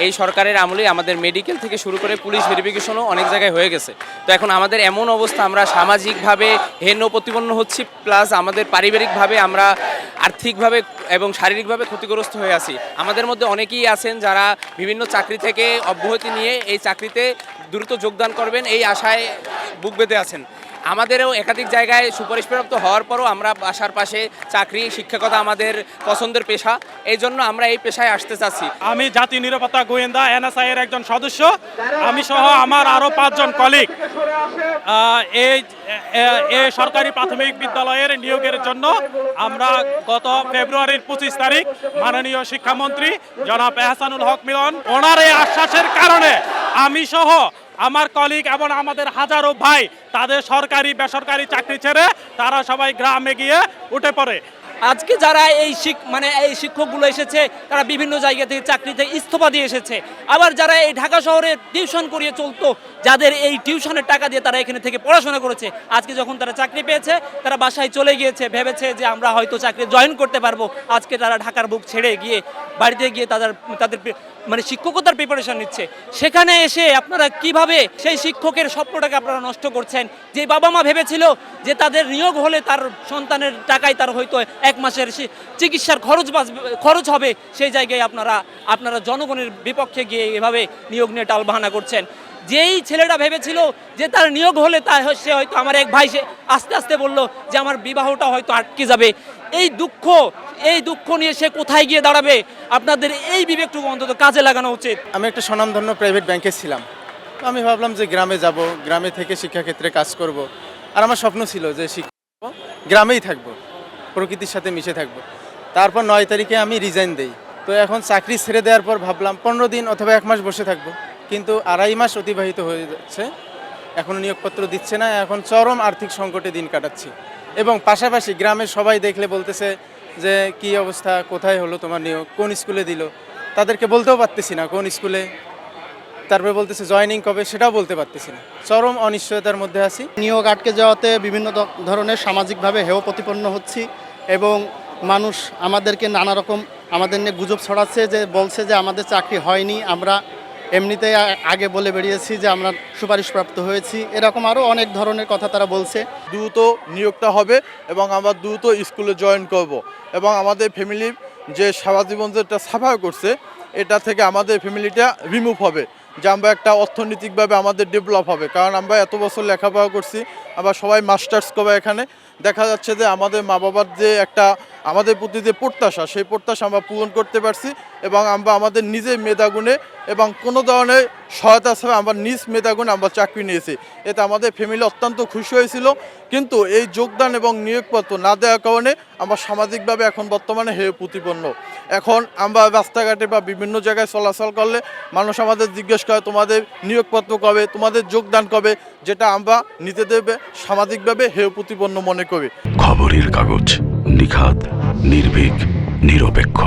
এই সরকারের আমলেই আমাদের মেডিকেল থেকে শুরু করে পুলিশ ভেরিফিকেশনও অনেক জায়গায় হয়ে গেছে। তো এখন আমাদের এমন অবস্থা, আমরা সামাজিকভাবে হেন প্রতিপন্ন হচ্ছি, প্লাস আমাদের পারিবারিকভাবে আমরা আর্থিকভাবে এবং শারীরিকভাবে ক্ষতিগ্রস্ত হয়ে আছি। আমাদের মধ্যে অনেকেই আছেন যারা বিভিন্ন চাকরি থেকে অব্যাহতি নিয়ে এই চাকরিতে দ্রুত যোগদান করবেন এই আশায় বুক বেঁধে আছেন। আমাদেরও একাধিক জায়গায় সুপারিশপ্রাপ্ত হওয়ার পরও আমরা বাসার পাশে চাকরি, শিক্ষকতা আমাদের পছন্দের পেশা, এই জন্য আমরা এই পেশায় আসতে চাচ্ছি। আমি জাতীয় নিরাপত্তা গোয়েন্দা এনএসআই এর একজন সদস্য। আমি সহ আমার আরও 5 জন কলিগ এই সরকারি প্রাথমিক বিদ্যালয়ের নিয়োগের জন্য আমরা গত ফেব্রুয়ারির 25 তারিখ মাননীয় শিক্ষামন্ত্রী জনাব এহসানুল হক মিলন ওনার এই আশ্বাসের কারণে আমি সহ আমার কলিগ এবং আমাদের হাজারো ভাই তাদের সরকারি বেসরকারি চাকরি ছেড়ে তারা সবাই গ্রামে গিয়ে উঠে পড়ে। আজকে যারা এই শিক্ষকগুলো এসেছে তারা বিভিন্ন জায়গা থেকে চাকরিতে ইস্তফা দিয়ে এসেছে। আবার যারা এই ঢাকা শহরে টিউশন করিয়ে চলতো, যাদের এই টিউশনের টাকা দিয়ে তারা এখানে থেকে পড়াশোনা করেছে, আজকে যখন তারা চাকরি পেয়েছে তারা বাসায় চলে গিয়েছে, ভেবেছে যে আমরা হয়তো চাকরি জয়েন করতে পারবো। আজকে তারা ঢাকার বুক ছেড়ে গিয়ে বাড়িতে গিয়ে তাদের মানে শিক্ষকতার প্রিপারেশন নিচ্ছে। সেখানে এসে আপনারা কিভাবে সেই শিক্ষকের স্বপ্নটাকে আপনারা নষ্ট করছেন? যে বাবা মা ভেবেছিল যে তাদের নিয়োগ হলে তার সন্তানের টাকায় তার হয়তো 1 মাসের চিকিৎসার খরচ হবে, সেই জায়গায় আপনারা জনগণের বিপক্ষে গিয়ে এভাবে নিয়োগ নিয়ে টালবাহানা করছেন। যেই ছেলেটা ভেবেছিল যে তার নিয়োগ হলে সে হয়তো, আমার এক ভাই সে আস্তে আস্তে বলল যে আমার বিবাহটা হয়তো আটকে যাবে, এই দুঃখ নিয়ে সে কোথায় গিয়ে দাঁড়াবে? আপনাদের এই বিবেকটুকু অন্তত কাজে লাগানো উচিত। আমি একটা স্বনামধন্য প্রাইভেট ব্যাংকে ছিলাম। আমি ভাবলাম যে গ্রামে যাব, গ্রামে থেকে শিক্ষাক্ষেত্রে কাজ করব। আর আমার স্বপ্ন ছিল যে গ্রামেই থাকব, প্রকৃতির সাথে মিশে থাকব। তারপর 9 তারিখে আমি রিজাইন দেই। তো এখন চাকরি ছেড়ে দেওয়ার পর ভাবলাম 15 দিন অথবা 1 মাস বসে থাকব, কিন্তু 2.5 মাস অতিবাহিত হয়ে যাচ্ছে, এখনও নিয়োগপত্র দিচ্ছে না। এখন চরম আর্থিক সংকটে দিন কাটাচ্ছি। এবং পাশাপাশি গ্রামের সবাই দেখলে বলতেছে যে কি অবস্থা, কোথায় হলো তোমার নিয়োগ, কোন স্কুলে দিল, তাদেরকে বলতেও পারতেছি না কোন স্কুলে। তারপরে বলতেছে জয়েনিং কবে, সেটাও বলতে পারতেছি না। চরম অনিশ্চয়তার মধ্যে আছি। নিয়োগ আটকে যাওয়াতে বিভিন্ন ধরনের সামাজিকভাবে হেয় প্রতিপন্ন হচ্ছি এবং মানুষ আমাদেরকে নানা রকম আমাদের নিয়ে গুজব ছড়াচ্ছে, যে বলছে যে আমাদের চাকরি হয়নি, আমরা এমনিতেই আগে বলে বেরিয়েছি যে আমরা সুপারিশপ্রাপ্ত হয়েছি, এরকম আরও অনেক ধরনের কথা তারা বলছে। দ্রুত নিয়োগটা হবে এবং আমরা দ্রুত স্কুলে জয়েন করব এবং আমাদের ফ্যামিলির যে সারা জীবন যেটা সাফার করছে এটা থেকে আমাদের ফ্যামিলিটা রিমুভ হবে, যে আমরা একটা অর্থনৈতিকভাবে আমাদের ডেভেলপ হবে। কারণ আমরা এত বছর লেখাপড়া করছি, আমরা সবাই মাস্টার্স করবো, এখানে দেখা যাচ্ছে যে আমাদের মা বাবার যে একটা আমাদের প্রতি যে প্রত্যাশা, সেই প্রত্যাশা আমরা পূরণ করতে পারছি এবং আমরা আমাদের নিজের মেধাগুণে এবং কোনো ধরনের সহায়তা ছাড়া আমরা নিজ মেধাগুণে আমরা চাকরি নিয়েছি। এতে আমাদের ফ্যামিলি অত্যন্ত খুশি হয়েছিল। কিন্তু এই যোগদান এবং নিয়োগপত্র না দেওয়ার কারণে আমরা সামাজিকভাবে এখন বর্তমানে হেয় প্রতিপন্ন। এখন আমরা রাস্তাঘাটে বা বিভিন্ন জায়গায় চলাচল করলে মানুষ আমাদের জিজ্ঞেস করে তোমাদের নিয়োগপত্র কবে, তোমাদের যোগদান কবে, যেটা আমরা নিজেদের সামাজিকভাবে হেয় প্রতিপন্ন মনে করি। খবরের কাগজ, নিখাত, নির্ভীক, নিরপেক্ষ।